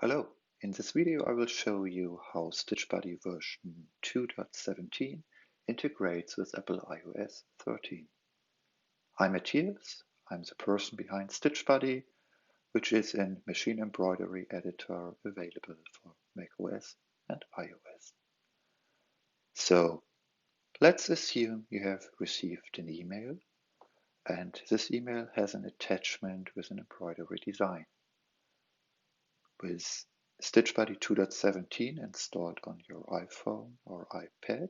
Hello, in this video I will show you how StitchBuddy version 2.17 integrates with Apple iOS 13. I'm Matthias, I'm the person behind StitchBuddy, which is a machine embroidery editor available for macOS and iOS. So let's assume you have received an email, and this email has an attachment with an embroidery design. With StitchBuddy 2.17 installed on your iPhone or iPad,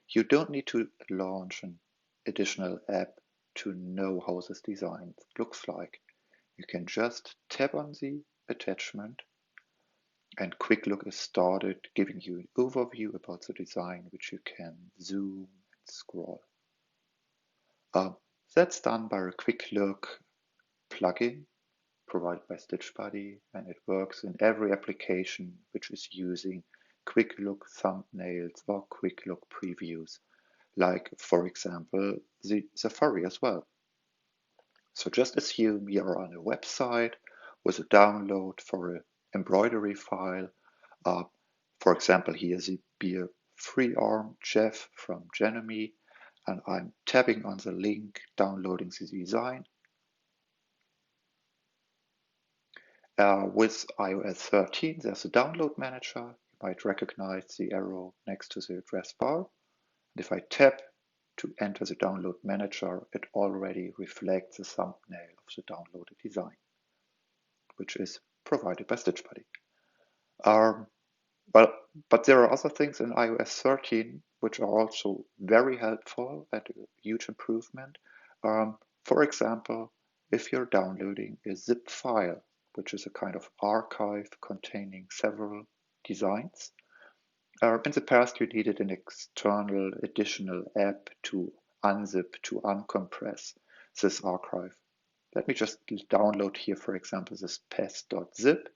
you don't need to launch an additional app to know how this design looks like. You can just tap on the attachment and Quick Look is started, giving you an overview about the design, which you can zoom and scroll. That's done by a Quick Look plugin provided by StitchBuddy, and it works in every application which is using Quick Look thumbnails or Quick Look previews, like, for example, the Safari as well. So just assume you are on a website with a download for an embroidery file. For example, here's the free arm Jeff from Janemy, and I'm tapping on the link, downloading the design. With iOS 13, there's a download manager. You might recognize the arrow next to the address bar. And if I tap to enter the download manager, it already reflects the thumbnail of the downloaded design, which is provided by StitchBuddy. But there are other things in iOS 13 which are also very helpful and a huge improvement. For example, if you're downloading a zip file, which is a kind of archive containing several designs. In the past, you needed an external additional app to unzip, to uncompress this archive. Let me just download here, for example, this pest.zip.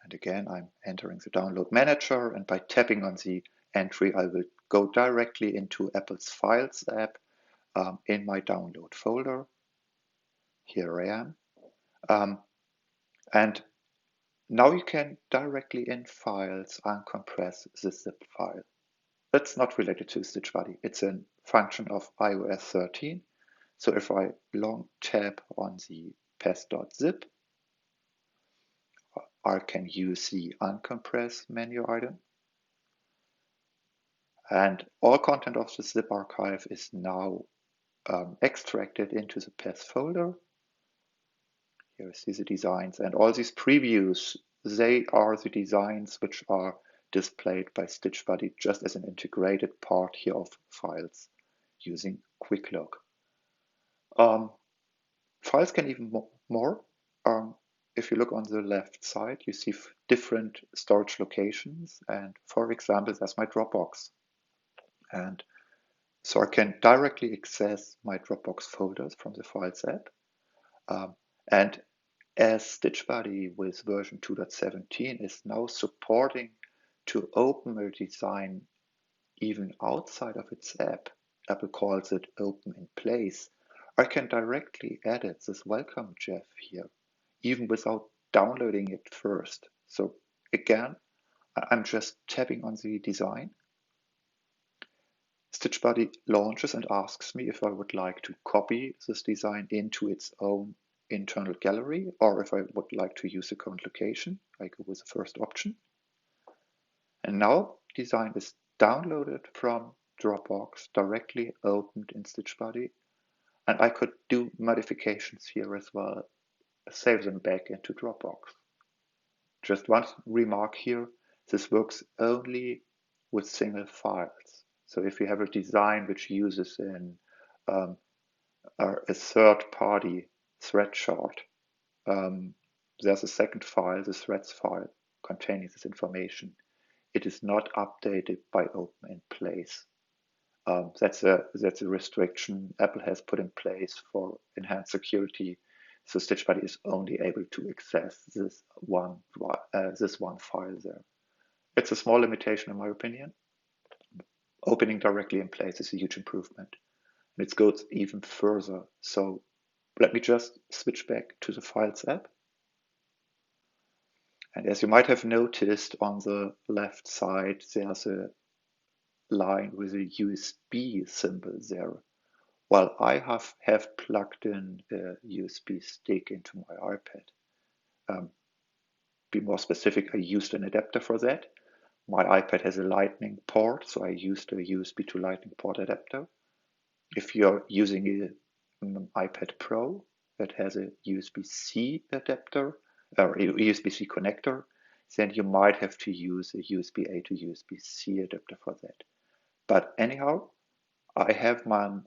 And again, I'm entering the download manager, and by tapping on the entry, I will go directly into Apple's Files app in my download folder. Here I am. And now you can directly in Files uncompress the zip file. That's not related to StitchBuddy. It's a function of iOS 13. So if I long tap on the pest.zip, I can use the uncompress menu item. And all content of the zip archive is now extracted into the pest folder. Here you see the designs, and all these previews, they are the designs which are displayed by StitchBuddy just as an integrated part here of files using Quick Look. Files can even more. If you look on the left side, you see different storage locations, and for example, there's my Dropbox. And so I can directly access my Dropbox folders from the Files app. And as StitchBuddy with version 2.17 is now supporting to open a design even outside of its app, Apple calls it open in place, I can directly edit this welcome Jeff here, even without downloading it first. So again, I'm just tapping on the design. StitchBuddy launches and asks me if I would like to copy this design into its own internal gallery, or if I would like to use the current location. I go with the first option. And now design is downloaded from Dropbox, directly opened in StitchBuddy. And I could do modifications here as well, save them back into Dropbox. Just one remark here, this works only with single files. So if you have a design which uses a third-party thread chart, there's a second file, the threads file, containing this information. It is not updated by open in place. That's a restriction Apple has put in place for enhanced security. So StitchBuddy is only able to access this one file there. It's a small limitation in my opinion. Opening directly in place is a huge improvement. And it goes even further. So let me just switch back to the Files app. And as you might have noticed on the left side, there's a line with a USB symbol there. Well, I have plugged in a USB stick into my iPad. Be more specific, I used an adapter for that. My iPad has a Lightning port, so I used a USB to Lightning port adapter. If you're using an iPad Pro that has a USB-C adapter, or a USB-C connector, then you might have to use a USB-A to USB-C adapter for that. But anyhow, I have a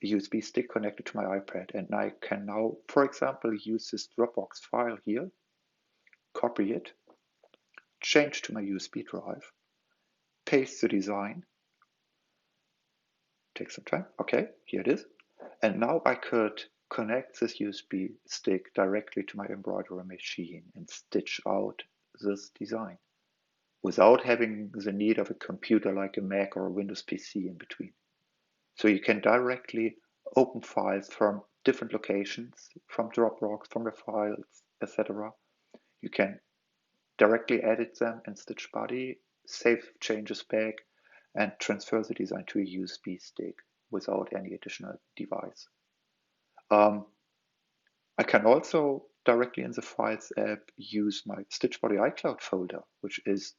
USB stick connected to my iPad, and I can now, for example, use this Dropbox file here, copy it, change to my USB drive, paste the design, take some time, okay, here it is. And now I could connect this USB stick directly to my embroidery machine and stitch out this design without having the need of a computer like a Mac or a Windows PC in between. So you can directly open files from different locations, from Dropbox, from your files, etc. You can directly edit them in StitchBuddy, save changes back, and transfer the design to a USB stick without any additional device. I can also directly in the Files app use my StitchBuddy iCloud folder, which is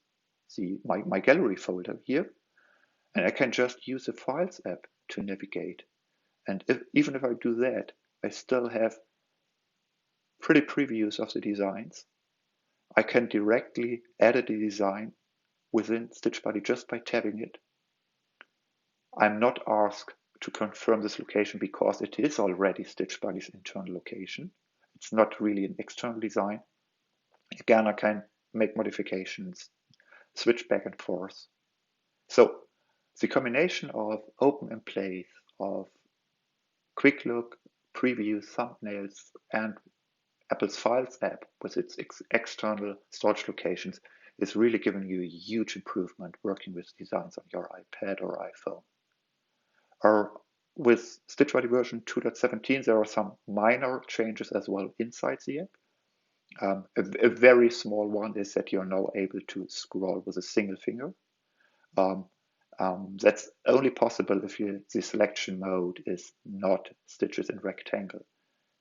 my gallery folder here. And I can just use the Files app to navigate. And even if I do that, I still have pretty previews of the designs. I can directly edit the design within StitchBuddy just by tabbing it. I'm not asked to confirm this location because it is already StitchBuddy's internal location. It's not really an external design. Again, I can make modifications, switch back and forth. So the combination of open in place, of quick look, preview, thumbnails, and Apple's Files app with its external storage locations is really giving you a huge improvement working with designs on your iPad or iPhone. With StitchBuddy version 2.17, there are some minor changes as well inside the app. A very small one is that you're now able to scroll with a single finger. That's only possible if the selection mode is not stitches in rectangle,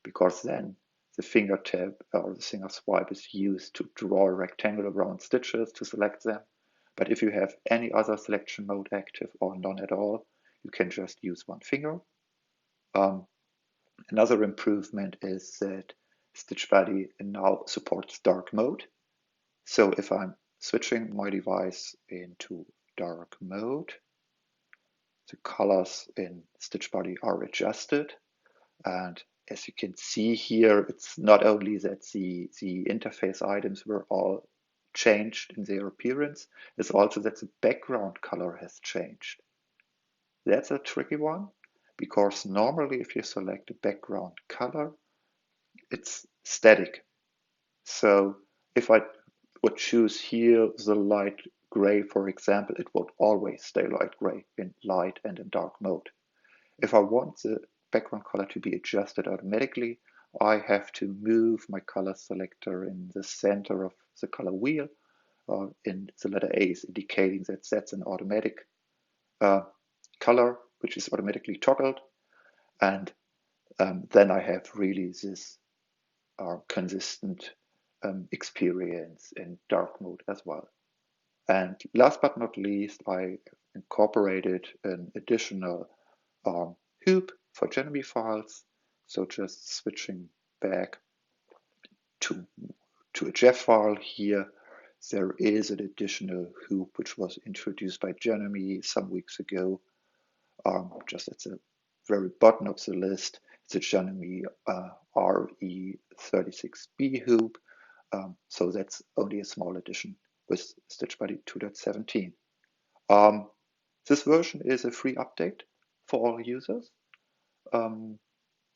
because then the finger tab or the finger swipe is used to draw a rectangle around stitches to select them. But if you have any other selection mode active or none at all, you can just use one finger. Another improvement is that StitchBuddy now supports dark mode. So if I'm switching my device into dark mode, the colors in StitchBuddy are adjusted. And as you can see here, it's not only that the interface items were all changed in their appearance, it's also that the background color has changed. That's a tricky one, because normally if you select a background color, it's static. So if I would choose here the light gray, for example, it would always stay light gray in light and in dark mode. If I want the background color to be adjusted automatically, I have to move my color selector in the center of the color wheel, in the letter A is indicating that that's an automatic color, which is automatically toggled. And then I have really this consistent experience in dark mode as well. And last but not least, I incorporated an additional hoop for Genevieve files. So just switching back to a Jeff file here, there is an additional hoop which was introduced by Jeremy some weeks ago. Just at the very bottom of the list, it's a Jeremy RE36B hoop. So that's only a small addition with StitchBuddy 2.17. This version is a free update for all users.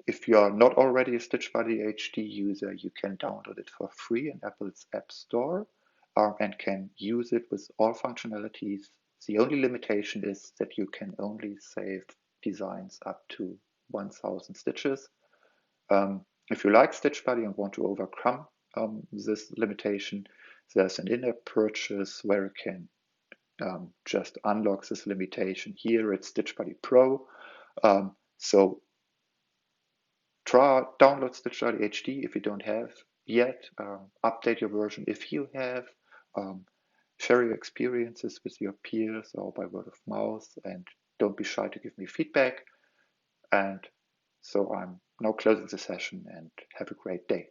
If you are not already a StitchBuddy HD user, you can download it for free in Apple's App Store and can use it with all functionalities. The only limitation is that you can only save designs up to 1000 stitches. If you like StitchBuddy and want to overcome this limitation, there's an in-app purchase where you can just unlock this limitation. Here it's StitchBuddy Pro. So download StitchBuddy HD if you don't have yet. Update your version if you have. Share your experiences with your peers or by word of mouth, and don't be shy to give me feedback. And so I'm now closing the session, and have a great day.